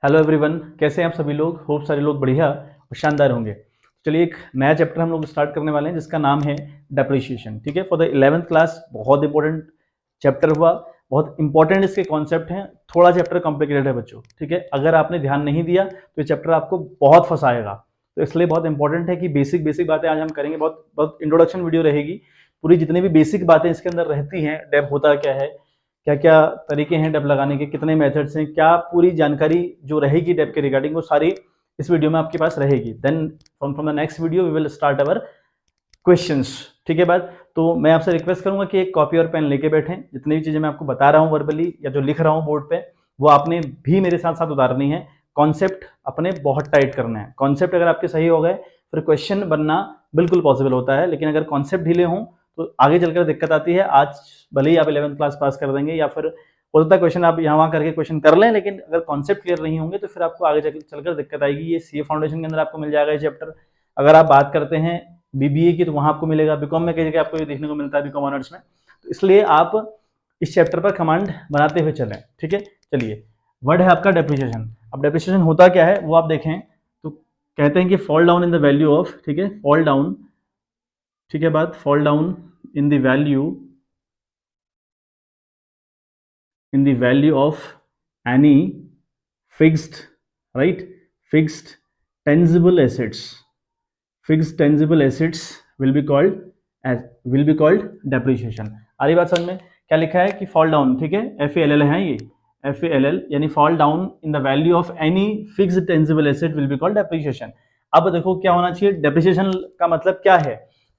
Hello everyone, कैसे हैं आप सभी लोग। होप सारे लोग बढ़िया और शानदार होंगे। चलिए एक नया चैप्टर हम लोग स्टार्ट करने वाले हैं जिसका नाम है डेप्रिसिएशन। ठीक है, फॉर द 11th क्लास बहुत इंपॉर्टेंट चैप्टर हुआ, बहुत इंपॉर्टेंट इसके कॉन्सेप्ट हैं। थोड़ा चैप्टर कॉम्प्लिकेटेड है बच्चों, ठीक है। अगर आपने ध्यान नहीं दिया तो ये चैप्टर आपको बहुत फंसाएगा, तो इसलिए बहुत इंपॉर्टेंट है कि बेसिक बेसिक बातें आज हम करेंगे। बहुत बहुत इंट्रोडक्शन वीडियो रहेगी। पूरी जितनी भी बेसिक बातें इसके अंदर रहती हैं, डेप होता क्या है, क्या क्या तरीके हैं डेप लगाने के, कितने मेथड्स हैं, क्या पूरी जानकारी जो रहेगी डेप के रिगार्डिंग वो सारी इस वीडियो में आपके पास रहेगी। Then from the next video we will start our questions. ठीक है बात। तो मैं आपसे रिक्वेस्ट करूंगा कि एक कॉपी और पेन लेके बैठें। जितनी भी चीजें मैं आपको बता रहा हूं वर्बली या जो लिख रहा हूं बोर्ड पे, वो आपने भी मेरे साथ साथ उतारनी है। कॉन्सेप्ट अपने बहुत टाइट करना है। कॉन्सेप्ट अगर आपके सही हो गए फिर क्वेश्चन बनना बिल्कुल पॉसिबल होता है, लेकिन अगर कॉन्सेप्ट ढीले हों तो आगे चलकर दिक्कत आती है। आज भले ही आप 11th क्लास पास कर देंगे या फिर होता है क्वेश्चन आप यहाँ वहाँ करके क्वेश्चन कर लें, लेकिन अगर कॉन्सेप्ट क्लियर नहीं होंगे तो फिर आपको आगे चलकर दिक्कत आएगी। ये सीए फाउंडेशन के अंदर आपको मिल जाएगा ये चैप्टर। अगर आप बात करते हैं बीबीए की तो वहां आपको मिलेगा। बीकॉम में कई जगह आपको ये देखने को मिलता है, बीकॉम ऑनर्स में। तो इसलिए आप इस चैप्टर पर कमांड बनाते हुए चलें। ठीक है, चलिए वर्ड है आपका डेप्रिसिएशन। अब डेप्रिसिएशन होता क्या है वो आप देखें तो कहते हैं कि fall down in the value of, ठीक है, फॉल डाउन, ठीक है बात, fall down in the value of any fixed, right, fixed tangible assets will be called depreciation। आ रही बात समझ में। क्या लिखा है कि फॉल डाउन, ठीक है, FALL है ये, FALL यानी fall down in the value of any fixed tangible asset will be called depreciation. अब देखो क्या होना चाहिए, डेप्रिसिएशन का मतलब क्या है,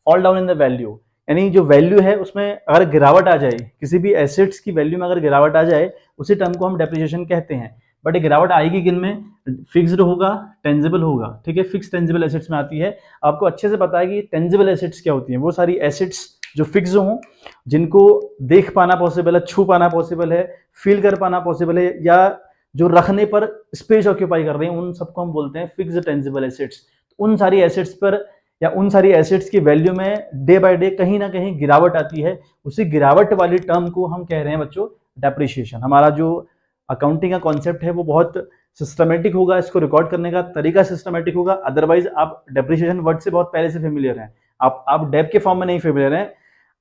fall down in the value यानी जो वैल्यू है उसमें अगर गिरावट आ जाए, किसी भी एसेट्स की वैल्यू में अगर गिरावट आ जाए, उसी टर्म को हम डेप्रिसिएशन कहते हैं। बट ये गिरावट आएगी किन में, फिक्स्ड होगा, टेंजिबल होगा। ठीक है, फिक्स टेंजिबल एसेट्स में आती है। आपको अच्छे से पता है कि टेंजिबल एसेट्स क्या होती हैं। वो सारी एसेट्स जो फिक्स हों, जिनको देख पाना पॉसिबल है, छू पाना पॉसिबल है, फील कर पाना पॉसिबल है, या जो रखने पर स्पेस ऑक्यूपाई कर रहे हैं, उन सबको हम बोलते हैं फिक्स्ड टेंजिबल एसेट्स। उन सारी एसेट्स पर या उन सारी एसेट्स की वैल्यू में डे बाय डे कहीं ना कहीं गिरावट आती है। उसी गिरावट वाली टर्म को हम कह रहे हैं बच्चों डेप्रिसिएशन। हमारा जो अकाउंटिंग का कॉन्सेप्ट है वो बहुत सिस्टमेटिक होगा, इसको रिकॉर्ड करने का तरीका सिस्टमेटिक होगा। अदरवाइज आप डेप्रिसिएशन वर्ड से बहुत पहले से फेमिलियर हैं, आप डेप के फॉर्म में नहीं फेमिलियर हैं।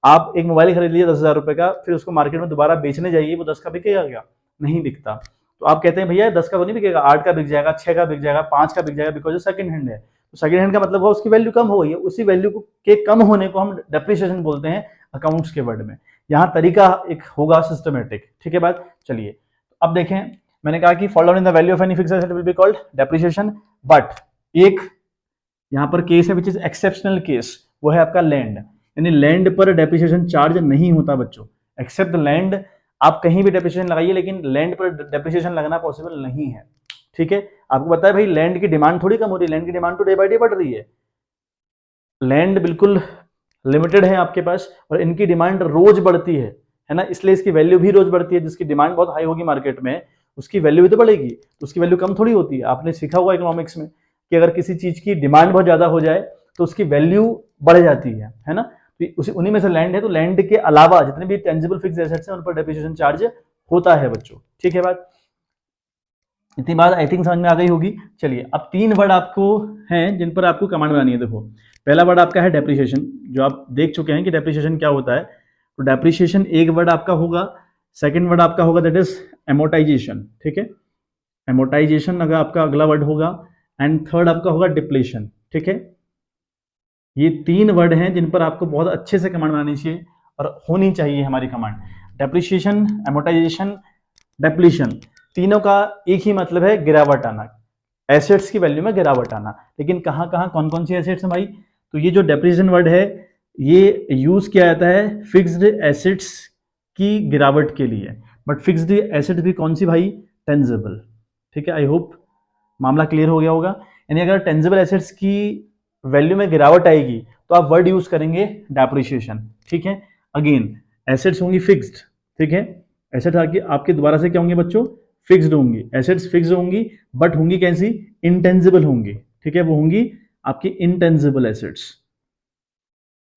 आप एक मोबाइल खरीद लीजिए 10,000 रुपए का, फिर उसको मार्केट में दोबारा बेचने जाइए, वो 10 का बिकेगा क्या? नहीं बिकता। तो आप कहते हैं भैया 10 का तो नहीं बिकेगा, 8 का बिक जाएगा, 6 का बिक जाएगा, 5 का बिक जाएगा, बिकॉज सेकंड हैंड है। तो सेकंड हैंड का मतलब हुआ उसकी वैल्यू कम हो गई है। उसी वैल्यू के कम होने को हम डेप्रिसिएशन बोलते हैं अकाउंट्स के वर्ड में। यहाँ तरीका एक होगा सिस्टमेटिक। ठीक है बात। चलिए अब देखें, मैंने कहा कि fall down in the value of any fixed asset will be called depreciation. But एक यहाँ पर केस है विच इज एक्सेप्शनल केस, वो है आपका लैंड। यानी लैंड पर डेप्रिसिएशन चार्ज नहीं होता बच्चों, एक्सेप्ट लैंड। आप कहीं भी डेप्रिसिएशन लगाइए, लेकिन लैंड पर डेप्रिसिएशन लगना पॉसिबल नहीं है। ठीक है, आपको पता है भाई लैंड की डिमांड थोड़ी कम हो रही है, लैंड की डिमांड तो डे बाय डे बढ़ रही है। लैंड बिल्कुल लिमिटेड है आपके पास और इनकी डिमांड रोज बढ़ती है ना, इसलिए इसकी वैल्यू भी रोज बढ़ती है। जिसकी डिमांड बहुत हाई होगी मार्केट में, उसकी वैल्यू भी तो बढ़ेगी, तो उसकी वैल्यू कम थोड़ी होती है। आपने सीखा होगा इकोनॉमिक्स में कि अगर किसी चीज की डिमांड बहुत ज्यादा हो जाए तो उसकी वैल्यू बढ़ जाती है ना। तो उन्हीं में से लैंड है, तो लैंड के अलावा जितने भी टेंजिबल फिक्स्ड एसेट्स हैं उन पर डेप्रिसिएशन चार्ज होता है बच्चों। ठीक है बात, इतनी बात आई थिंक समझ में आ गई होगी। चलिए अब 3 वर्ड आपको हैं जिन पर आपको कमांड बनानी है। देखो पहला वर्ड आपका है डेप्रिसिएशन, जो आप देख चुके हैं कि डेप्रिसिएशन क्या होता है। तो डेप्रिसिएशन एक वर्ड आपका होगा। सेकंड वर्ड आपका होगा दैट इज एमोटाइजेशन। ठीक है, एमोटाइजेशन अगर आपका अगला वर्ड होगा। एंड थर्ड आपका होगा डिप्लेशन। ठीक है, ये 3 वर्ड हैं जिन पर आपको बहुत अच्छे से कमांड बनानी चाहिए और होनी चाहिए हमारी कमांड। डेप्रिसिएशन, एमोटाइजेशन, डिप्लेशन, तीनों का एक ही मतलब है गिरावट आना, एसेट्स की वैल्यू में गिरावट आना। लेकिन कहाँ कहाँ कौन कौन सी एसेट्स हैं भाई, तो ये जो डेप्रिसिएशन वर्ड है ये यूज किया जाता है फिक्स्ड एसेट्स की गिरावट के लिए। बट फिक्स्ड एसेट भी कौन सी भाई, टेंजिबल। ठीक है, आई होप मामला क्लियर हो गया होगा। यानी अगर टेंजिबल एसेट्स की वैल्यू में गिरावट आएगी तो आप वर्ड यूज करेंगे डेप्रिसिएशन। ठीक है, अगेन एसेट्स होंगी फिक्स्ड। ठीक है, एसेट आपके दोबारा से क्या होंगे बच्चों, फिक्स्ड होंगी। एसेट्स फिक्स्ड होंगी बट होंगी कैसी, इंटेंजिबल होंगी। ठीक है, वो होंगी आपकी इंटेंजिबल एसेट्स।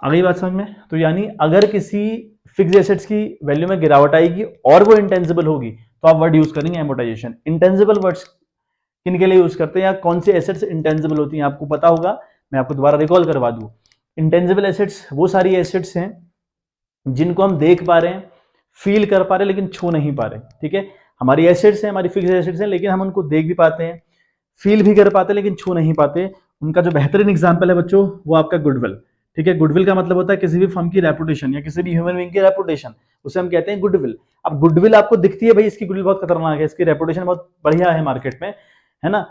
आ गई बात समझ में। तो यानी अगर किसी फिक्स्ड एसेट्स की वैल्यू में गिरावट आएगी और वो इंटेंजिबल होगी तो आप वर्ड यूज करेंगे एमोटाइजेशन। इंटेंजिबल वर्ड्स किन के लिए यूज करते हैं या कौन सी एसेट्स इंटेंजिबल होती हैं, आपको पता होगा, मैं आपको दोबारा रिकॉल करवा दूं। इंटेंजिबल एसेट्स वो सारी एसेट्स हैं जिनको हम देख पा रहे हैं, फील कर पा रहे हैं, लेकिन छू नहीं पा रहे। ठीक है, हमारी एसेट्स हैं, हमारी फिक्स एसेट्स हैं, लेकिन हम उनको देख भी पाते हैं, फील भी कर पाते हैं, लेकिन छू नहीं पाते। उनका जो बेहतरीन एग्जाम्पल है बच्चों, वो आपका गुडविल। ठीक है, गुडविल का मतलब होता है किसी भी फर्म की रेपुटेशन या किसी भी ह्यूमन बीइंग की रेपुटेशन, उसे हम कहते हैं गुडविल। अब गुडविल आपको दिखती है भाई, इसकी गुडविल बहुत खतरनाक है, इसकी रेपुटेशन बहुत बढ़िया है मार्केट में, है ना,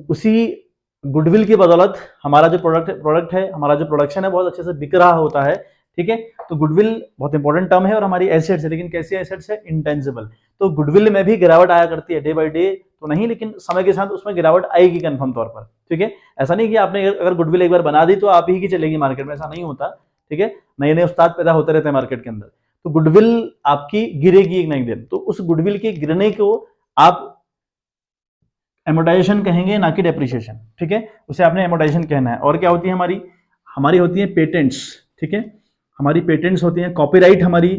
उसी गुडविल की बदौलत हमारा जो प्रोडक्ट है, हमारा जो प्रोडक्शन है, बहुत अच्छे से बिक रहा होता है। ठीक है, तो गुडविल बहुत इंपॉर्टेंट टर्म है और हमारी एसेट्स है, लेकिन कैसी एसेट्स है, इंटेंजिबल। तो गुडविल में भी गिरावट आया करती है, डे बाय डे तो नहीं, लेकिन समय के साथ उसमें गिरावट आएगी कंफर्म तौर पर। ठीक है, ऐसा नहीं कि आपने अगर गुडविल एक बार बना दी तो आप ही की चलेगी मार्केट में, ऐसा नहीं होता। ठीक है, नए नए उस्ताद पैदा होते रहते हैं मार्केट के अंदर, तो गुडविल आपकी गिरेगी एक ना एक दिन, तो उस गुडविल के गिरने को आप एमोटाइजेशन कहेंगे, ना कि डेप्रिसिएशन। ठीक है, उसे आपने एमोटाइजेशन कहना है। और क्या होती है हमारी होती है पेटेंट्स। ठीक है, हमारी पेटेंट्स होती हैं, कॉपीराइट हमारी।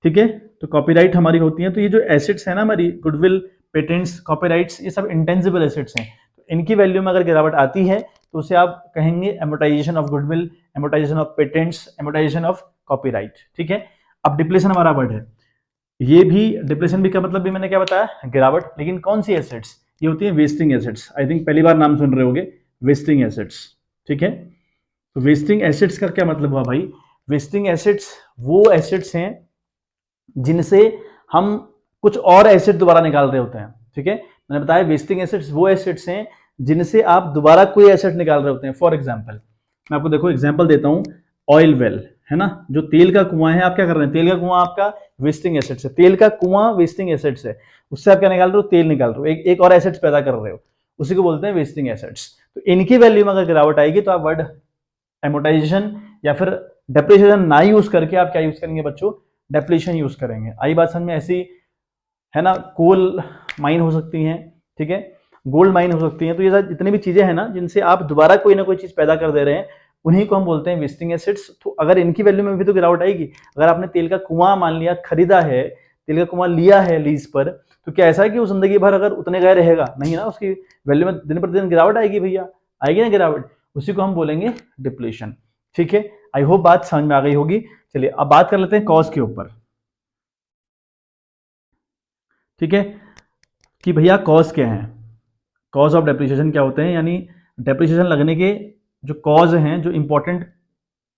ठीक है, तो कॉपीराइट हमारी होती है। तो ये जो एसेट्स है ना हमारी, गुडविल, पेटेंट्स, कॉपीराइट्स, ये सब इंटेंजिबल एसेट्स हैं। तो इनकी वैल्यू में अगर गिरावट आती है तो उसे आप कहेंगे amortisation of goodwill, amortisation of patents, amortisation of copyright. ठीक है, अब डिप्लेशन हमारा वर्ड है, ये भी डिप्लेशन भी का मतलब भी मैंने क्या बताया, गिरावट। लेकिन कौन सी एसेट्स, ये होती है वेस्टिंग एसेट्स। आई थिंक पहली बार नाम सुन रहे होगे, वेस्टिंग एसेट्स। ठीक है, तो वेस्टिंग एसेट्स का क्या मतलब हुआ भाई, वेस्टिंग एसेट्स वो एसेट्स हैं जिनसे हम कुछ और एसेट दोबारा निकाल रहे होते हैं। ठीक है, मैंने बताया वेस्टिंग एसेट्स वो एसेट्स हैं जिनसे आप दोबारा कोई एसेट निकाल रहे होते हैं। फॉर एग्जांपल, मैं आपको देखो एग्जांपल देता हूं, ऑयल वेल है ना, जो तेल का कुआं है, आप क्या कर रहे हैं, तेल का कुआं आपका वेस्टिंग एसेट्स है, तेल का कुआं वेस्टिंग एसेट्स है, उससे आप क्या निकाल रहे हो, तेल निकाल रहे हो, एक और एसेट्स पैदा कर रहे हो, उसी को बोलते हैं वेस्टिंग एसेट्स। तो इनकी वैल्यू में अगर गिरावट आएगी तो आप वर्ड एमोटाइजेशन या फिर डेप्रिसिएशन ना यूज करके आप क्या यूज करेंगे बच्चों, डेप्लीशन यूज करेंगे। आई बात समझ में, ऐसी है ना, कोल माइन हो सकती हैं, ठीक है, गोल्ड माइन हो सकती हैं। तो ये जितनी भी चीजें हैं ना जिनसे आप दोबारा कोई ना कोई चीज पैदा कर दे रहे हैं, उन्हीं को हम बोलते हैं वेस्टिंग एसेट्स। तो अगर इनकी वैल्यू में भी तो गिरावट आएगी। अगर आपने तेल का कुआं मान लिया, खरीदा है, तेल का कुआं लिया है लीज पर, तो क्या ऐसा है कि वो जिंदगी भर अगर उतने गए रहेगा, नहीं ना, उसकी वैल्यू में दिन पर दिन गिरावट आएगी भैया, आएगी ना गिरावट, उसी को हम बोलेंगे डिप्लेशन। ठीक है, आई होप बात समझ में आ गई होगी। चलिए अब बात कर लेते हैं कॉज के ऊपर। ठीक है, कि भैया कॉज क्या है, कॉज ऑफ डेप्रिसिएशन क्या होते हैं, यानी डेप्रिसिएशन लगने के जो कॉज हैं, जो इंपॉर्टेंट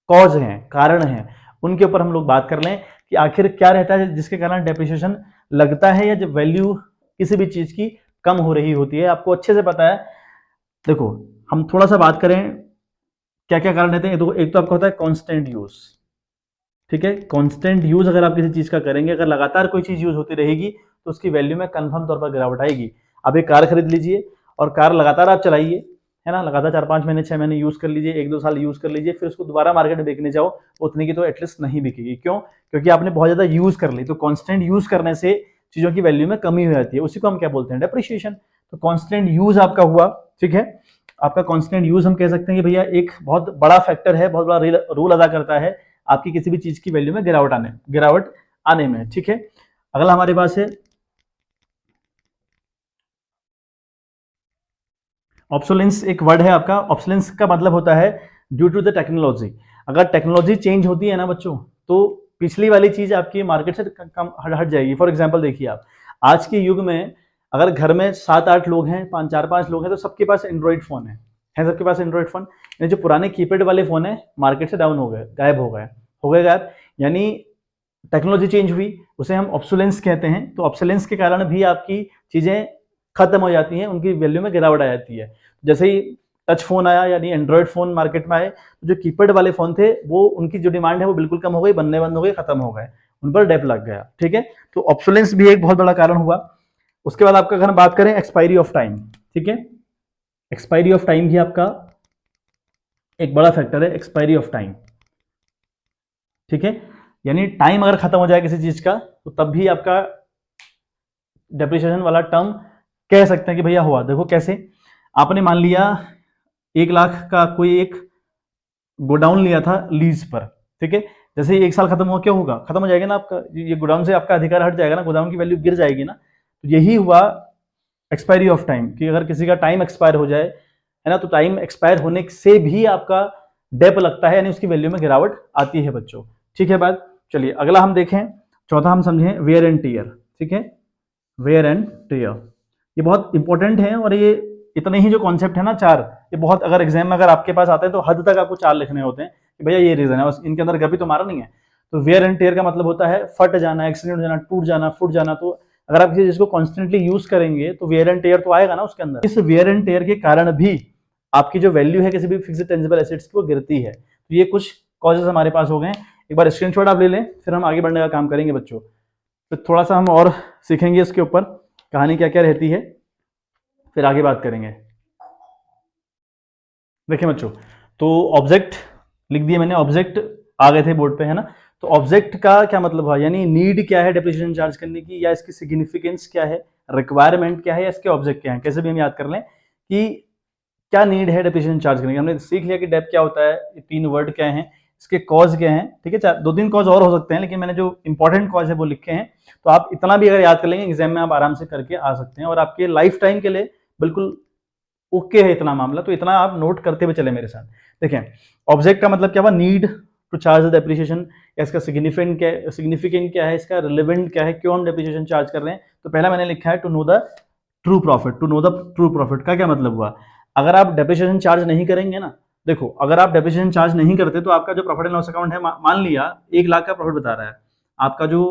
कॉज हैं, कारण हैं, उनके ऊपर हम लोग बात कर लें कि आखिर क्या रहता है जिसके कारण डेप्रिसिएशन लगता है, या जब वैल्यू किसी भी चीज की कम हो रही होती है। आपको अच्छे से पता है, देखो हम थोड़ा सा बात करें क्या क्या कारण रहते हैं। एक तो आपका होता है कांस्टेंट यूज। ठीक है, कांस्टेंट यूज अगर आप किसी चीज का करेंगे, अगर लगातार कोई चीज यूज होती रहेगी तो उसकी वैल्यू में कंफर्म तौर पर गिरावट आएगी। आप एक कार खरीद लीजिए और कार लगातार आप चलाइए, है ना, लगातार 4-5 महीने 6 महीने यूज कर लीजिए, 1-2 साल यूज कर लीजिए, फिर उसको दोबारा मार्केट में बेचने जाओ, उतने की तो एटलीस्ट नहीं बिकेगी। क्यों? क्योंकि आपने बहुत ज्यादा यूज कर ली। तो कांस्टेंट यूज करने से चीजों की वैल्यू में कमी हो जाती है, उसी को हम क्या बोलते हैं, डेप्रिसिएशन। तो कांस्टेंट यूज आपका हुआ, ठीक है, आपका कांस्टेंट यूज हम कह सकते हैं कि भैया एक बहुत बड़ा फैक्टर है, बहुत बड़ा रोल अदा करता है आपकी किसी भी चीज की वैल्यू में गिरावट आने में। ठीक है, अगला हमारे पास है ऑब्सोलेंस। एक वर्ड है आपका, ऑब्सोलेंस का मतलब होता है ड्यू टू द टेक्नोलॉजी। अगर टेक्नोलॉजी चेंज होती है ना बच्चों, तो पिछली वाली चीज आपकी मार्केट से कम हट जाएगी। फॉर एग्जांपल देखिए, आप आज के युग में अगर घर में 7-8 लोग हैं, 4-5 लोग हैं, तो सबके पास एंड्रॉइड फोन है सबके पास एंड्रॉइड फोन। यानी जो पुराने कीपैड वाले फोन है मार्केट से डाउन हो गए, गायब हो गए। यानी टेक्नोलॉजी चेंज हुई, उसे हम ऑब्सोलेंस कहते हैं। तो ऑब्सोलेंस के कारण भी आपकी चीजें खत्म हो जाती हैं, उनकी वैल्यू में गिरावट आ जाती है। जैसे ही टच फोन आया, यानी एंड्रॉइड फोन मार्केट में आए, जो कीपैड वाले फोन थे वो उनकी जो डिमांड है वो बिल्कुल कम हो गई, बनने बंद हो गए, खत्म हो गए, उन पर डेप लग गया। ठीक है, तो ऑब्सोलेंस भी एक बहुत बड़ा कारण हुआ। उसके बाद आपका अगर हम बात करें एक्सपायरी ऑफ टाइम, ठीक है, एक्सपायरी ऑफ टाइम भी आपका एक बड़ा फैक्टर है, एक्सपायरी ऑफ टाइम। ठीक है, यानी टाइम अगर खत्म हो जाए किसी चीज का, तो तब भी आपका डेप्रिसिएशन वाला टर्म कह सकते हैं कि भैया हुआ। देखो कैसे, आपने मान लिया 1 लाख का कोई एक गोडाउन लिया था लीज पर, ठीक है, जैसे ही 1 साल खत्म हुआ, क्या होगा, खत्म हो जाएगा ना आपका, ये गोडाउन से आपका अधिकार हट जाएगा ना, गोडाउन की वैल्यू गिर जाएगी ना। तो यही हुआ एक्सपायरी ऑफ टाइम, कि अगर किसी का टाइम एक्सपायर हो जाए, है ना, तो टाइम एक्सपायर होने से भी आपका डेप लगता है, यानी उसकी वैल्यू में गिरावट आती है बच्चों। ठीक है बात। चलिए अगला हम देखें, चौथा हम समझें वेयर एंड टीयर। ठीक है, वेयर एंड टीयर ये बहुत इंपॉर्टेंट है, और ये इतने ही जो कॉन्सेप्ट है ना चार, ये बहुत, अगर एग्जाम में अगर आपके पास आते हैं तो हद तक आपको चार लिखने होते हैं कि भैया ये रीजन है, बस इनके अंदर कभी तो मारा नहीं है। तो वेयर एंड टेयर का मतलब होता है फट जाना, एक्सीडेंट हो जाना, टूट जाना, फूट जाना। तो अगर आप किसी चीज को कॉन्स्टेंटली यूज करेंगे तो वेयर एंड टेयर तो आएगा ना उसके अंदर। इस वेयर एंड टेयर के कारण भी आपकी जो वैल्यू है किसी भी फिक्स्ड टेंजिबल एसेट्स की वो गिरती है। तो ये कुछ कॉजेज हमारे पास हो गए। एक बार स्क्रीनशॉट आप ले लें, फिर हम आगे बढ़ने का काम करेंगे बच्चों। फिर थोड़ा सा हम और सीखेंगे इसके ऊपर, कहानी क्या क्या रहती है, फिर आगे बात करेंगे। देखिए बच्चों, तो ऑब्जेक्ट लिख दिए मैंने, ऑब्जेक्ट आ गए थे बोर्ड पे, है ना। तो ऑब्जेक्ट का क्या मतलब है, यानी नीड क्या है डेप्रिसिएशन चार्ज करने की, या इसकी सिग्निफिकेंस क्या है, रिक्वायरमेंट क्या है, या इसके ऑब्जेक्ट क्या है, कैसे भी हम याद कर लें कि क्या नीड है डेप्रिसिएशन चार्ज करने की। हमने सीख लिया कि डेप क्या होता है, ये तीन वर्ड क्या हैं, इसके कॉज क्या हैं। ठीक है, दो तीन कॉज और हो सकते हैं, लेकिन मैंने जो इंपॉर्टेंट कॉज है वो लिखे हैं। तो आप इतना भी अगर याद कर लेंगे एग्जाम में आप आराम से करके आ सकते हैं, और आपके लाइफ टाइम के लिए बिल्कुल ओके है इतना मामला। तो इतना आप नोट करते हुए चले मेरे साथ। देखें, ऑब्जेक्ट का मतलब क्या हुआ, need to charge the depreciation, या इसका सिग्निफिकेंट क्या है, इसका रिलेवेंट क्या है, क्यों हम डेप्रिसिएशन चार्ज कर रहे हैं। तो पहला मैंने लिखा है to know the true profit. To know the true profit का क्या मतलब हुआ, अगर आप डेप्रिसिएशन चार्ज नहीं करेंगे ना, देखो अगर आप डेप्रिसिएशन चार्ज नहीं करते तो आपका जो प्रॉफिट एंड लॉस अकाउंट है, मान लिया 1 लाख का प्रॉफिट बता रहा है, आपका जो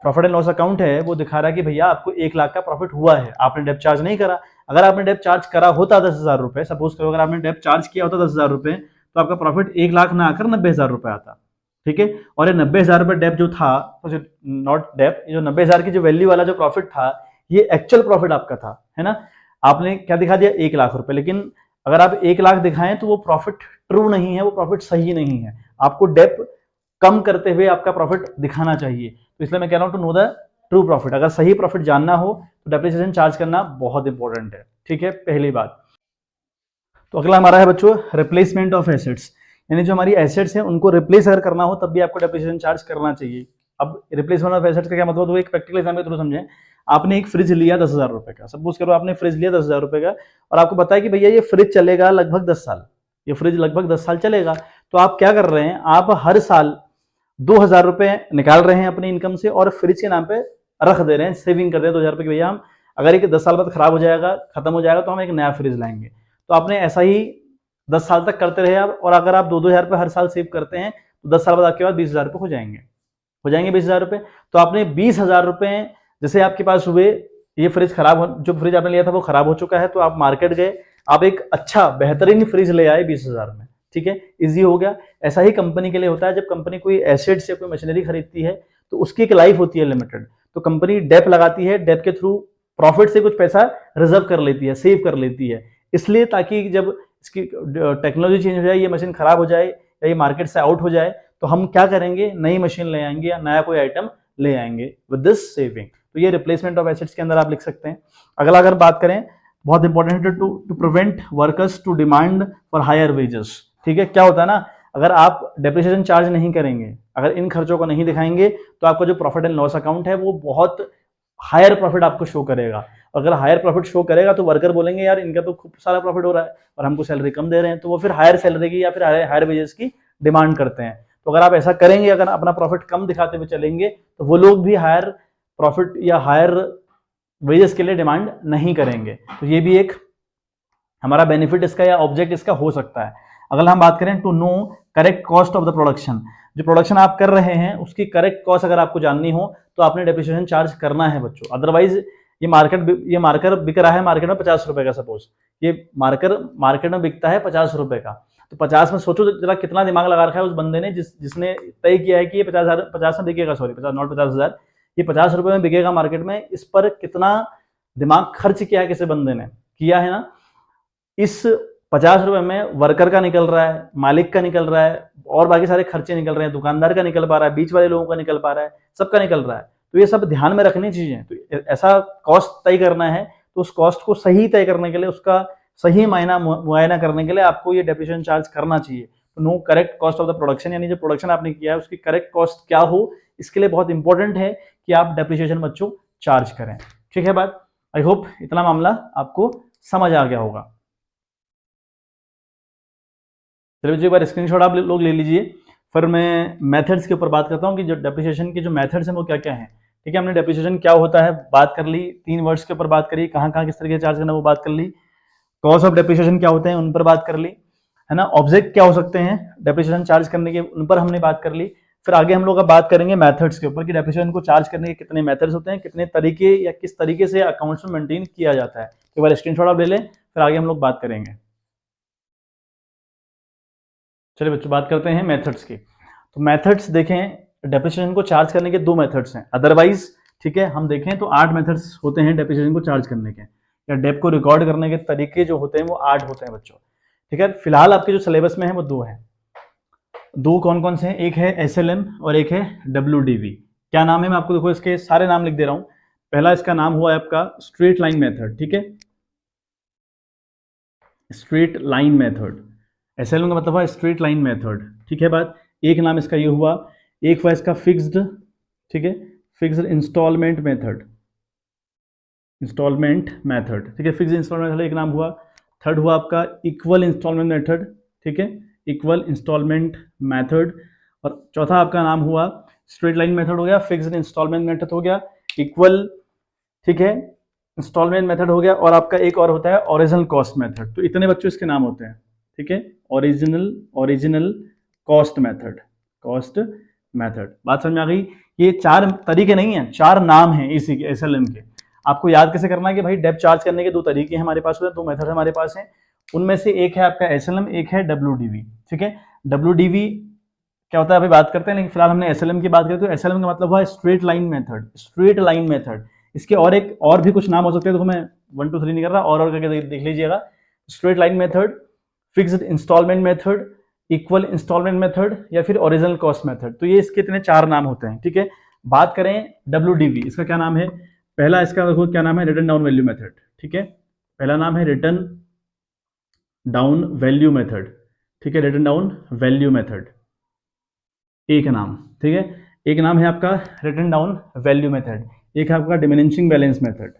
प्रॉफिट एंड लॉस अकाउंट है वो दिखा रहा है कि भैया आपको 1 लाख का प्रॉफिट हुआ है, आपने डेप चार्ज नहीं करा। अगर आपने डेप चार्ज करा होता 10,000 रुपए, सपोज करो अगर आपने डेप चार्ज किया होता 10,000 रुपए, तो आपका प्रॉफिट 1 लाख ना आकर 90,000 रुपए आता। ठीक है, और ये 90,000 रुपए डेप जो था, नॉट डेप, जो 90,000 की जो वैल्यू वाला जो प्रॉफिट था, ये एक्चुअल प्रॉफिट आपका था, है ना। आपने क्या दिखा दिया, 1 लाख रुपए, लेकिन अगर आप 1 लाख दिखाएं तो वो प्रॉफिट ट्रू नहीं है, वो प्रॉफिट सही नहीं है। आपको डेप कम करते हुए आपका प्रॉफिट दिखाना चाहिए। तो इसलिए मैं कह रहा हूं to know the true profit. अगर सही प्रॉफिट जानना हो तो डेप्रिसिएशन चार्ज करना बहुत इंपॉर्टेंट है। ठीक है, पहली बात। तो अगला हमारा है बच्चों रिप्लेसमेंट ऑफ एसेट्स, यानी जो हमारी एसेट्स हैं उनको रिप्लेस अगर करना हो तब भी आपको डेप्रिसिएशन चार्ज करना चाहिए। अब रिप्लेसमेंट ऑफ एसेट्स का क्या मतलब, तो एक प्रैक्टिकल एग्जांपल के थ्रू समझें। आपने एक फ्रिज लिया 10,000 रुपए का, सपोज करो आपने फ्रिज लिया 10,000 रुपए का, और आपको पता है कि भैया ये फ्रिज चलेगा लगभग 10 साल, ये फ्रिज लगभग 10 साल चलेगा। तो आप क्या कर रहे हैं, आप हर साल 2,000 रुपए निकाल रहे हैं अपनी इनकम से और फ्रिज के नाम पे रख दे रहे हैं, सेविंग कर रहे हैं 2,000 रुपए की, भैया हम अगर ये 10 साल बाद खराब हो जाएगा, खत्म हो जाएगा, तो हम एक नया फ्रिज लाएंगे। तो आपने ऐसा ही 10 साल तक करते रहे आप, और अगर आप 2-2 हजार रुपए हर साल सेव करते हैं तो 10 साल बाद आपके पास 20,000 रुपए हो जाएंगे, 20,000 रुपए। तो आपने 20,000 रुपए जैसे आपके पास हुए, ये फ्रिज खराब, जो फ्रिज आपने लिया था वो खराब हो चुका है, तो आप मार्केट गए, आप एक अच्छा बेहतरीन फ्रिज ले आए 20,000 में। ठीक है, इजी हो गया। ऐसा ही कंपनी के लिए होता है, जब कंपनी कोई एसेट्स या कोई मशीनरी खरीदती है तो उसकी एक लाइफ होती है लिमिटेड, तो कंपनी डेप लगाती है, डेप के थ्रू प्रॉफिट से कुछ पैसा रिजर्व कर लेती है, सेव कर लेती है, इसलिए ताकि जब इसकी टेक्नोलॉजी चेंज हो जाए, ये मशीन खराब हो जाए या ये मार्केट से आउट हो जाए, तो हम क्या करेंगे, नई मशीन ले आएंगे या नया कोई आइटम ले आएंगे विद दिस सेविंग। तो ये रिप्लेसमेंट ऑफ एसेट्स के अंदर आप लिख सकते हैं। अगला अगर बात करें, बहुत इंपॉर्टेंट है, to prevent workers to demand for higher wages. ठीक है, क्या होता है ना, अगर आप डेप्रिसिएशन चार्ज नहीं करेंगे, अगर इन खर्चों को नहीं दिखाएंगे, तो आपका जो प्रॉफिट एंड लॉस अकाउंट है वो बहुत हायर प्रॉफिट आपको शो करेगा। अगर हायर प्रॉफिट शो करेगा तो वर्कर बोलेंगे यार इनका तो खूब सारा प्रॉफिट हो रहा है और हमको सैलरी कम दे रहे हैं, तो वो फिर हायर सैलरी की या फिर हायर वेजेस की डिमांड करते हैं। तो अगर आप ऐसा करेंगे, अगर अपना प्रॉफिट कम दिखाते हुए चलेंगे, तो वो लोग भी हायर प्रॉफिट या हायर वेजेस के लिए डिमांड नहीं करेंगे। तो ये भी एक हमारा बेनिफिट इसका या ऑब्जेक्ट इसका हो सकता है। अगर हम बात करें to know correct cost of the production, जो प्रोडक्शन आप कर रहे हैं उसकी करेक्ट कॉस्ट अगर आपको जाननी हो तो आपने डेप्रिसिएशन चार्ज करना है बच्चों। अदरवाइज ये मार्कर बिक रहा है मार्केट में 50 रुपए का, सपोज ये मार्कर मार्केट में बिकता है 50 रुपए का, तो 50 में सोचो जरा कितना दिमाग लगा रखा है उस बंदे ने जिसने तय किया है कि ये 50 में बिकेगा, सॉरी 50 नॉट 50,000, ये 50 रुपए में बिकेगा मार्केट में। इस पर कितना दिमाग खर्च किया है किसी बंदे ने, किया है ना। इस 50 रुपए में वर्कर का निकल रहा है, मालिक का निकल रहा है, और बाकी सारे खर्चे निकल रहे हैं, दुकानदार का निकल पा रहा है, बीच वाले लोगों का निकल पा रहा है, सबका निकल रहा है। तो ये सब ध्यान में रखनी चीजें। तो ऐसा कॉस्ट तय करना है तो उस कॉस्ट को सही तय करने के लिए, उसका सही मुआयना करने के लिए आपको ये डेप्रिसिएशन चार्ज करना चाहिए। तो know correct cost of the production, यानी जो प्रोडक्शन आपने किया है उसकी करेक्ट कॉस्ट क्या हो, इसके लिए बहुत इंपॉर्टेंट है कि आप डेप्रिसिएशन बच्चों चार्ज करें। ठीक है बात। आई होप इतना मामला आपको समझ आ गया होगा। चलिए एक बार स्क्रीनशॉट आप लोग ले लीजिए, फिर मैं मेथड्स के ऊपर बात करता हूँ कि जो डेप्रिसिएशन के जो मेथड्स हैं वो क्या क्या हैं। ठीक है, हमने डेप्रिसिएशन क्या होता है बात कर ली, 3 वर्ड्स के ऊपर बात करी, कहाँ कहाँ किस तरीके से चार्ज करना वो बात कर ली, कॉस्ट ऑफ डेप्रिसिएशन क्या होते हैं उन पर बात कर ली, है ना, ऑब्जेक्ट क्या हो सकते हैं डेप्रिसिएशन चार्ज करने के, उन पर हमने बात कर ली। फिर आगे हम लोग अब बात करेंगे मेथड्स के ऊपर कि डेप्रिसिएशन को चार्ज करने के कितने मेथड्स होते हैं, कितने तरीके या किस तरीके से अकाउंट्स में मेंटेन किया जाता है। एक बार स्क्रीनशॉट आप ले लें, फिर आगे हम लोग बात करेंगे। चलिए बच्चों बात करते हैं मेथड्स की। तो मेथड्स देखें, डेप्रिसिएशन को चार्ज करने के 2 मेथड्स हैं अदरवाइज। ठीक है, हम देखें तो 8 मेथड्स होते हैं डेप्रिसिएशन को चार्ज करने के, या डेप को रिकॉर्ड करने के तरीके जो होते हैं वो 8 होते हैं बच्चों। ठीक है, फिलहाल आपके जो सिलेबस में है वो 2 है। 2 कौन कौन से हैं, एक है SLM और एक है WDV। क्या नाम है, मैं आपको देखो इसके सारे नाम लिख दे रहा हूं। पहला इसका नाम हुआ है आपका स्ट्रेट लाइन मेथड। ठीक है, स्ट्रेट लाइन मेथड, SLM का मतलब है स्ट्रेट लाइन मेथड। ठीक है बात, एक नाम इसका ये हुआ। एक हुआ इसका फिक्स्ड, ठीक है, fixed instalment method, instalment method. ठीक है, फिक्स्ड इंस्टॉलमेंट मेथड एक नाम हुआ। थर्ड हुआ आपका इक्वल इंस्टॉलमेंट मेथड। ठीक है, इक्वल इंस्टॉलमेंट मेथड। और चौथा आपका नाम हुआ स्ट्रेट लाइन मेथड हो गया, फिक्स्ड इंस्टॉलमेंट मेथड हो गया, इक्वल, ठीक है, इंस्टॉलमेंट मेथड हो गया, और आपका एक और होता है ओरिजिनल कॉस्ट मेथड। तो इतने बच्चों इसके नाम होते हैं। ठीक है, original cost method, cost method. बात समझ में आ गई। ये 4 तरीके नहीं है, 4 नाम हैं इसी के SLM के। आपको याद कैसे करना है कि भाई डेप चार्ज करने के 2 तरीके हैं हमारे पास, 2 मेथड हमारे पास हैं। उनमें से एक है आपका SLM, एक है WDV। ठीक है, WDV क्या होता है अभी बात करते हैं, लेकिन फिलहाल हमने SLM की बात करें तो SLM का मतलब हुआ straight line method, straight line method. इसके और भी कुछ नाम हो सकते हैं, देखो मैं 1 2 3 नहीं कर रहा, और करके देख लीजिएगा। Straight line method, fixed instalment method, equal instalment method, या फिर ओरिजिनल कॉस्ट मेथड। तो ये इसके इतने 4 नाम होते हैं। ठीक है, बात करें WDV, इसका क्या नाम है। पहला इसका देखो क्या नाम है, रिटर्न डाउन वैल्यू मेथड। ठीक है, पहला नाम है रिटर्न डाउन वैल्यू मेथड। ठीक है, रिटर्न डाउन वैल्यू मेथड एक नाम। ठीक है, एक नाम है आपका रिटर्न डाउन वैल्यू मेथड, एक है आपका डिमिनिशिंग बैलेंस मेथड।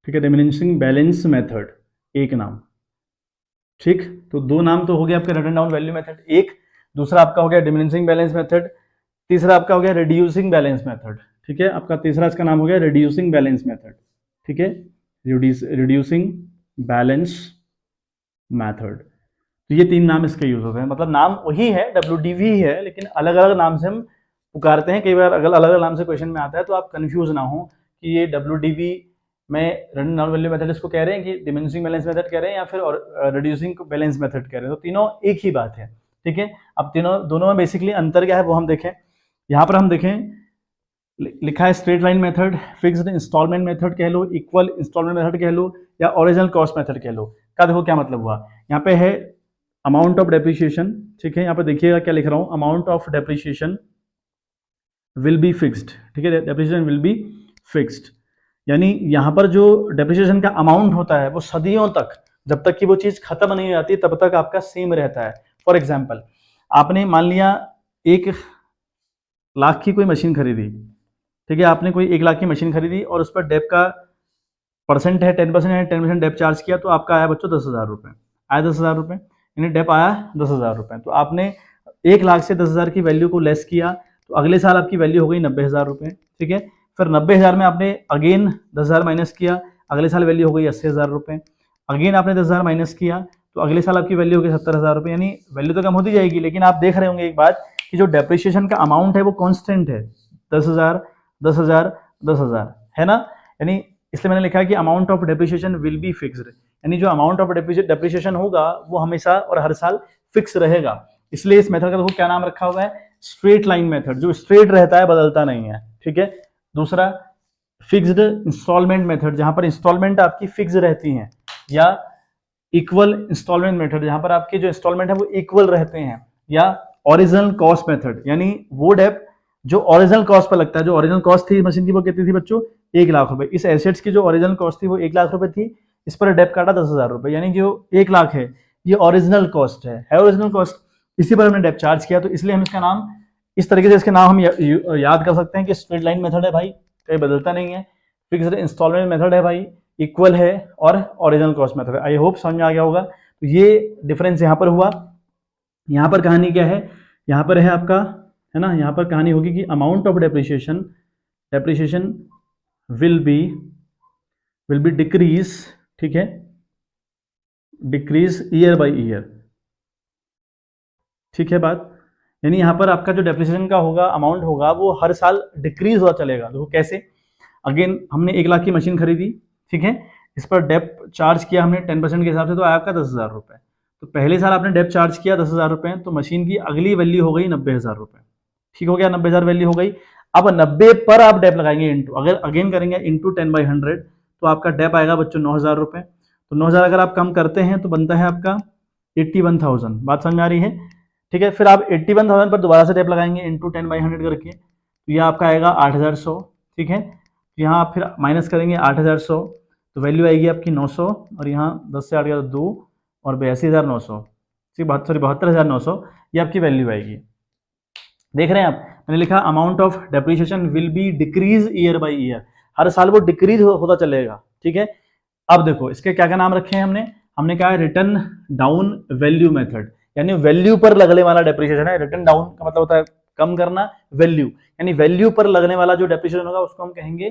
ठीक है, डिमिनिशिंग बैलेंस मेथड एक नाम। ठीक, तो 2 नाम तो हो गया आपका रिटर्न डाउन वैल्यू मेथड एक, दूसरा आपका हो गया डिमिनिशिंग बैलेंस मेथड, तीसरा आपका हो गया रिड्यूसिंग बैलेंस मेथड। ठीक है, आपका तीसरा इसका नाम हो गया रिड्यूसिंग बैलेंस मेथड। ठीक है, रिड्यूसिंग बैलेंस मेथड। तो ये 3 नाम इसके यूज होते हैं, मतलब नाम वही है, WDV ही है, लेकिन अलग अलग नाम से हम पुकारते हैं। कई बार अगर अलग अलग नाम से क्वेश्चन में आता है तो आप कंफ्यूज ना हो कि ये WDV में रिटर्न डाउन वैल्यू मेथड इसको कह रहे हैं कि डिमिनिशिंग बैलेंस मेथड कह रहे हैं या फिर रिड्यूसिंग बैलेंस मेथड कह रहे हैं। तो तीनों एक ही बात है। ठीक है, अब दोनों में बेसिकली अंतर क्या है वो हम देखें। यहाँ पर हम देखें लिखा है straight line method, fixed instalment method कह लो, इक्वल इंस्टॉलमेंट मेथड कह लो, या ओरिजिनल कॉस्ट मेथड कह लो। का देखो क्या मतलब हुआ, यहाँ पे है अमाउंट ऑफ डेप्रिसिएशन। ठीक है, यहाँ पे देखिएगा क्या लिख रहा हूँ, amount of depreciation will be fixed. ठीक है, डेप्रिसिएशन विल बी फिक्स्ड, यानी यहाँ पर जो डेप्रिसिएशन का अमाउंट होता है वो सदियों तक, जब तक कि वो चीज खत्म नहीं हो जाती तब तक आपका सेम रहता है। फॉर एग्जाम्पल, आपने मान लिया 1 लाख की कोई मशीन खरीदी। ठीक है, आपने कोई 1 लाख की मशीन खरीदी और उस पर डेप का परसेंट है 10% है, 10% डेप चार्ज किया, तो आपका आया बच्चों 10,000 रुपये, आया 10,000 रुपये, यानी डेप आया 10,000 रुपये। तो आपने 1 लाख से 10,000 की वैल्यू को लेस किया, तो अगले साल आपकी वैल्यू हो गई 90,000 रुपये। ठीक है, फिर 90,000 में आपने अगेन 10,000 माइनस किया, अगले साल वैल्यू हो गई 80,000 रुपये। अगेन आपने 10,000 माइनस किया तो अगले साल आपकी वैल्यू हो गई 70,000 रुपये, यानी वैल्यू तो कम होती जाएगी, लेकिन आप देख रहे होंगे एक बात कि जो डेप्रिसिएशन का अमाउंट है वो कांस्टेंट है, 10,000 10,000 10,000, है ना। यानी इसलिए मैंने लिखा है कि amount of depreciation will be fixed, यानी जो अमाउंट ऑफ डेप्रिसिएशन होगा वो हमेशा और हर साल फिक्स रहेगा। इसलिए इस मेथड का देखो क्या नाम रखा हुआ है, स्ट्रेट लाइन मेथड, जो स्ट्रेट रहता है, बदलता नहीं है। ठीक है, दूसरा फिक्स्ड इंस्टॉलमेंट मेथड, जहां पर इंस्टॉलमेंट आपकी फिक्स रहती हैं, या इक्वल इंस्टॉलमेंट मेथड, जहां पर आपके जो इंस्टॉलमेंट है वो इक्वल रहते हैं, या ओरिजिनल कॉस्ट मेथड, यानी वो डेप जो ओरिजिनल कॉस्ट पर लगता है। जो ओरिजिनल कॉस्ट थी मशीन की वो कितनी थी बच्चों, 1 लाख रुपए। इस एसेट्स की जो ओरिजिनल कॉस्ट थी वो 1 लाख रुपए थी, इस पर डेप काटा 10,000 रुपए, यानी जो 1 लाख है ये ओरिजिनल कॉस्ट है ओरिजिनल कॉस्ट, इसी पर हमने डेप चार्ज किया। तो इसलिए हम इसका नाम इस तरीके से, इसके नाम हम याद कर सकते हैं कि स्ट्रेट लाइन मेथड है भाई, कहीं बदलता नहीं है। फिक्स्ड इंस्टॉलमेंट मेथड है भाई, इक्वल है, और ओरिजिनल कॉस्ट मेथड है। आई होप समझ में आ गया होगा। तो ये डिफरेंस यहाँ पर हुआ। यहाँ पर कहानी क्या है, यहाँ पर है आपका, है ना, यहाँ पर कहानी होगी कि amount of depreciation will be decrease, ठीक है, डिक्रीज ईयर बाय ईयर, ठीक है बात। यानी यहाँ पर आपका जो डेप्रिसिएशन का होगा अमाउंट होगा वो हर साल डिक्रीज होता चलेगा। देखो कैसे, अगेन हमने 1 लाख की मशीन खरीदी, ठीक है, इस पर डेप चार्ज किया हमने 10% के हिसाब से, तो आया आपका 10,000 रुपये। तो पहले साल आपने डेप चार्ज किया 10,000 रुपये, तो मशीन की अगली वैल्यू हो गई 90,000 रुपये, ठीक हो गया, 90,000 वैल्यू हो गई। अब 90 पर आप डेप लगाएंगे इंटू, अगर अगेन करेंगे इंटू 10/100, तो आपका डेप आएगा बच्चों 9,000 रुपये। तो 9,000 अगर आप कम करते हैं तो बनता है आपका 81,000। बात समझ में आ रही है, ठीक है। फिर आप 81,000 पर दोबारा से डेप लगाएंगे इंटू 10/100 करके, तो यह आपका आएगा 8,100, ठीक है। यहाँ आप फिर माइनस करेंगे 8,100, तो वैल्यू आएगी आपकी 900, और यहाँ 10 से 8 गया तो 2, और 82,900, ठीक, 72,900, ये आपकी वैल्यू आएगी। देख रहे हैं आप, मैंने लिखा amount of depreciation will be decrease year by year, हर साल वो डिक्रीज होता चलेगा, ठीक है। अब देखो इसके क्या क्या नाम रखे हैं हमने कहा है रिटर्न डाउन वैल्यू मेथड, यानी वैल्यू पर लगने वाला डेप्रिसिएशन है। रिटर्न डाउन का मतलब होता है कम करना, वैल्यू यानी वैल्यू पर लगने वाला जो डेप्रिसिएशन होगा उसको हम कहेंगे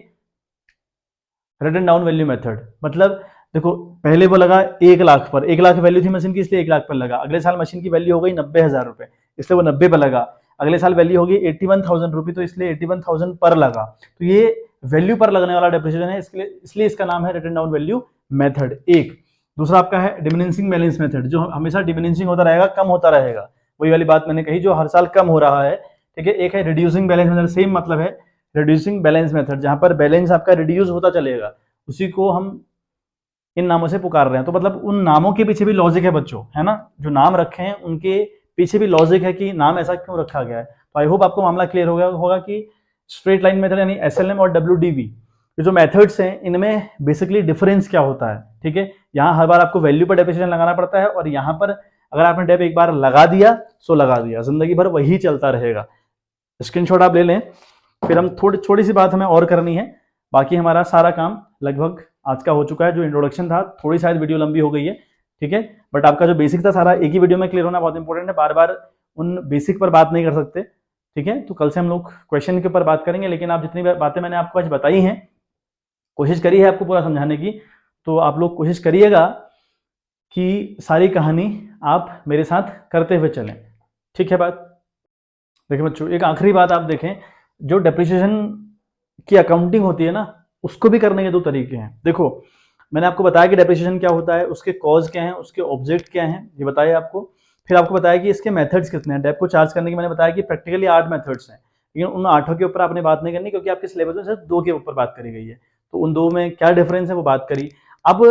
रिटर्न डाउन वैल्यू मेथड। मतलब देखो पहले वो लगा 1 लाख पर, 1 लाख वैल्यू थी मशीन की इसलिए 1 लाख पर लगा। अगले साल मशीन की वैल्यू हो गई 90,000 रुपए, इसलिए वो 90 पर लगा। अगले साल वैल्यू होगी 81,000 रुपये, तो इसलिए 81,000 पर लगा। तो ये वैल्यू पर लगने वाला डेप्रिसिएशन है, इसलिए इसका नाम है रिटर्न डाउन वैल्यू मेथड। एक दूसरा आपका है डिमिनिशिंग बैलेंस मेथड, जो हमेशा डिमिनिशिंग होता रहेगा, कम होता रहेगा, वही वाली बात मैंने कही, जो हर साल कम हो रहा है, ठीक है। एक है रिड्यूसिंग बैलेंस मेथड, सेम मतलब है रिड्यूसिंग बैलेंस मेथड, जहां पर बैलेंस आपका रिड्यूस होता चलेगा, उसी को हम इन नामों से पुकार रहे हैं। तो मतलब उन नामों के पीछे भी लॉजिक है बच्चों, है ना, जो नाम रखे हैं उनके पीछे भी लॉजिक है कि नाम ऐसा क्यों रखा गया है। तो आई होप आपको मामला क्लियर हो गया होगा कि स्ट्रेट लाइन मेथड यानी SLM और WDV ये जो मेथड्स हैं इनमें बेसिकली डिफरेंस क्या होता है, ठीक है। यहाँ हर बार आपको वैल्यू पर डेप्रिसिएशन लगाना पड़ता है, और यहाँ पर अगर आपने डेप एक बार लगा दिया सो लगा दिया, जिंदगी भर वही चलता रहेगा। स्क्रीनशॉट आप ले लें। फिर हम थोड़ी सी बात हमें और करनी है, बाकी हमारा सारा काम लगभग आज का हो चुका है। जो इंट्रोडक्शन था, थोड़ी शायद वीडियो लंबी हो गई है, ठीक है, बट आपका जो बेसिक था सारा एक ही वीडियो में क्लियर होना बहुत इंपॉर्टेंट है। बार बार उन बेसिक पर बात नहीं कर सकते, ठीक है। तो कल से हम लोग क्वेश्चन के ऊपर बात करेंगे, लेकिन आप जितनी बातें मैंने आपको आज बताई हैं, कोशिश करी है आपको पूरा समझाने की, तो आप लोग कोशिश करिएगा कि सारी कहानी आप मेरे साथ करते हुए चलें, ठीक है बात। देखिए बच्चों, एक आखिरी बात आप देखें, जो डेप्रिसिएशन की अकाउंटिंग होती है ना, उसको भी करने के 2 तरीके हैं। देखो मैंने आपको बताया कि डेप्रिसिएशन क्या होता है, उसके कॉज क्या हैं, उसके ऑब्जेक्ट क्या हैं, ये बताया आपको। फिर आपको बताया कि इसके मेथड्स कितने हैं। डेप को चार्ज करने की मैंने बताया कि प्रैक्टिकली 8 मेथड्स हैं, लेकिन उन 8 के ऊपर आपने बात नहीं करनी, क्योंकि आपके सिलेबस में सिर्फ 2 के ऊपर बात करी गई है। तो उन 2 में क्या डिफरेंस है वो बात करी। अब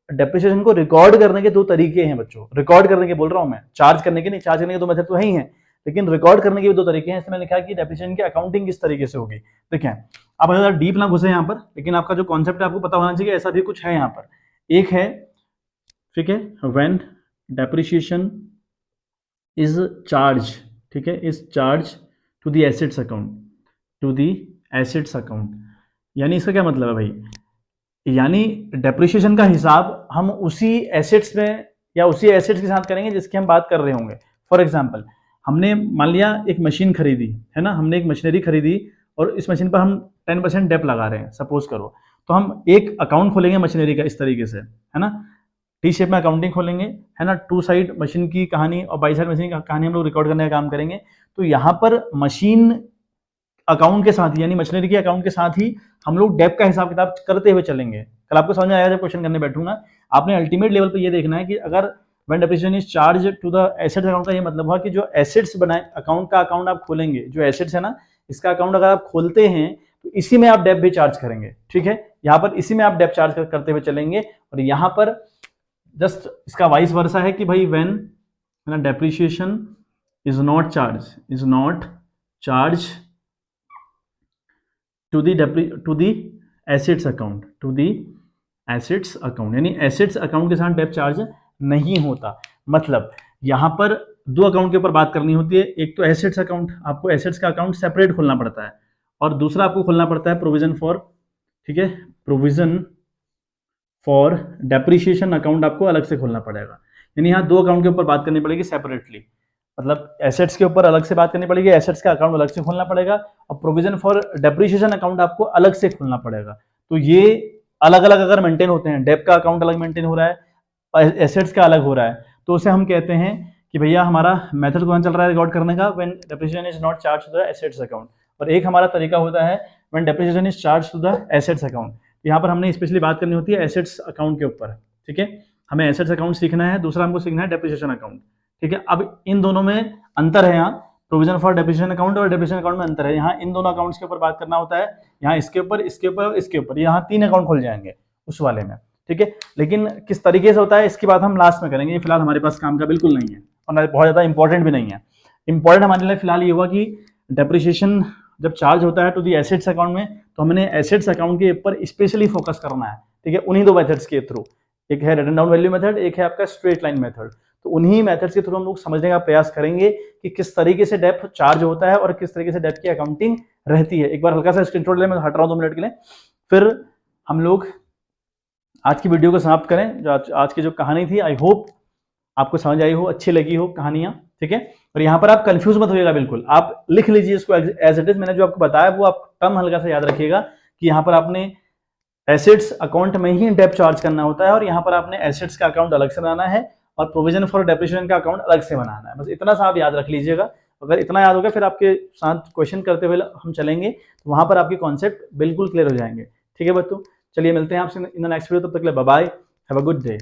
डेप्रिसिएशन को रिकॉर्ड करने के 2 तरीके हैं बच्चों, रिकॉर्ड करने के बोल रहा हूं मैं, चार्ज करने के नहीं। चार्ज करने के 2 मेथड तो है ही हैं, लेकिन रिकॉर्ड करने के भी 2 तरीके हैं। इसमें मैंने लिखा कि डेप्रिसिएशन की अकाउंटिंग किस तरीके से होगी। देखें आप ज़्यादा डीप ना घुसे यहाँ पर, लेकिन आपका जो कॉन्सेप्ट है आपको पता होना चाहिए, ऐसा भी कुछ है यहाँ पर। एक है, ठीक है, व्हेन डेप्रिसिएशन इज चार्ज, ठीक है, is charge to the assets account, to the assets account. यानी इसका क्या मतलब है भाई, यानी डेप्रिसिएशन का हिसाब हम उसी एसेट्स में या उसी एसेट्स के साथ करेंगे जिसकी हम बात कर रहे होंगे। फॉर एग्जांपल, हमने मान लिया एक मशीन खरीदी है ना, हमने एक मशीनरी खरीदी और इस मशीन पर हम 10% डेप लगा रहे हैं, सपोज करो। तो हम एक अकाउंट खोलेंगे मशीनरी का इस तरीके से, है ना, टी शेप में अकाउंटिंग खोलेंगे, है ना, 2 साइड मशीन की कहानी और बाई साइड मशीन की कहानी हम लोग रिकॉर्ड करने का काम करेंगे। तो यहाँ पर मशीन अकाउंट के साथ ही यानी मशीनरी के अकाउंट के साथ ही हम लोग डेप का हिसाब किताब करते हुए चलेंगे। कल आपको समझ में आएगा जब क्वेश्चन करने बैठूंगा। आपने अल्टीमेट लेवल पर ये देखना है कि अगर when depreciation is charge to the assets account का ये मतलब हुआ कि जो एसेट्स बनाए अकाउंट का अकाउंट आप खोलेंगे, जो एसेट्स है ना, इसका अकाउंट अगर आप खोलते हैं तो इसी में आप डेप भी चार्ज करेंगे, ठीक है। यहाँ पर इसी में आप डेप चार्ज करते हुए चलेंगे, और यहाँ पर जस्ट इसका वाइस वर्सा है कि भाई when depreciation is not charge to the assets account, to the assets account, यानी एसेट्स अकाउंट के साथ डेप चार्ज नहीं होता। मतलब यहाँ पर 2 अकाउंट के ऊपर बात करनी होती है। एक तो एसेट्स अकाउंट, आपको एसेट्स का अकाउंट सेपरेट खोलना पड़ता है, और दूसरा आपको खोलना पड़ता है प्रोविजन फॉर, ठीक है, प्रोविजन फॉर डेप्रिशिएशन अकाउंट आपको अलग से खोलना पड़ेगा। यानी यहाँ दो अकाउंट के ऊपर बात करनी पड़ेगी सेपरेटली, मतलब एसेट्स के ऊपर अलग से बात करनी पड़ेगी, एसेट्स का अकाउंट अलग से खोलना पड़ेगा, और प्रोविजन फॉर डेप्रिशिएशन अकाउंट आपको अलग से खोलना पड़ेगा। तो ये अलग अलग अगर मेंटेन होते हैं, डेप का अकाउंट अलग मेंटेन हो रहा है और एसेट्स का अलग हो रहा है, तो उसे हम कहते हैं कि भैया हमारा मेथड कौन चल रहा है रिकॉर्ड करने का, when depreciation is not charge to the assets account. और एक हमारा तरीका होता है when depreciation is charge to the assets account. यहाँ पर हमने स्पेशली बात करनी होती है एसेट्स अकाउंट के ऊपर, ठीक है, हमें एसेट्स अकाउंट सीखना है, दूसरा हमको सीखना है डेप्रिसिएशन अकाउंट, ठीक है। अब इन दोनों में अंतर है, यहाँ प्रोविजन फॉर डेप्रिसिएशन अकाउंट और डेप्रिसिएशन अकाउंट में अंतर है। यहाँ इन दोनों अकाउंट्स के ऊपर बात करना होता है, यहाँ इसके ऊपर, इसके ऊपर और इसके ऊपर, यहाँ 3 अकाउंट खुल जाएंगे उस वाले में, ठीक है। लेकिन किस तरीके से होता है इसकी बात हम लास्ट में करेंगे, फिलहाल हमारे पास काम का बिल्कुल नहीं है और बहुत ज्यादा इंपॉर्टेंट भी नहीं है। इंपॉर्टेंट हमारे लिए फिलहाल ये हुआ कि डेप्रिसिएशन जब चार्ज होता है टू दी एसेट्स अकाउंट में, तो हमने एसेट्स अकाउंट के ऊपर स्पेशली फोकस करना है, ठीक है, उन्हीं दो मेथड्स के थ्रू, एक है रिटन डाउन वैल्यू मेथड, एक है आपका स्ट्रेट लाइन मेथड। तो उन्हीं मेथड्स के थ्रू हम लोग समझने का प्रयास करेंगे कि किस तरीके से डेप चार्ज होता है और किस तरीके से डेप की अकाउंटिंग रहती है। एक बार हल्का सा स्क्रीनशॉट ले, मैं हट रहा हूँ 2 मिनट के लिए, फिर हम लोग आज की वीडियो को समाप्त करें। जो आज की जो कहानी थी, आई होप आपको समझ आई हो, अच्छी लगी हो कहानियां, ठीक है। और यहाँ पर आप कंफ्यूज मत होइएगा बिल्कुल, आप लिख लीजिए इसको एज इट इज। मैंने जो आपको बताया वो आप टर्म हल्का सा याद रखिएगा कि यहाँ पर आपने एसेट्स अकाउंट में ही डेप चार्ज करना होता है और यहाँ पर आपने एसेट्स का अकाउंट अलग से बनाना है और प्रोविजन फॉर डेप्रिसिएशन का अकाउंट अलग से बनाना है। बस इतना सा आप याद रख लीजिएगा। अगर इतना याद हो गया, फिर आपके साथ क्वेश्चन करते हुए हम चलेंगे तो वहां पर आपके कॉन्सेप्ट बिल्कुल क्लियर हो जाएंगे, ठीक है बच्चों। चलिए मिलते हैं आपसे इन द नेक्स्ट वीडियो, तब तक के लिए bye bye, have a good day.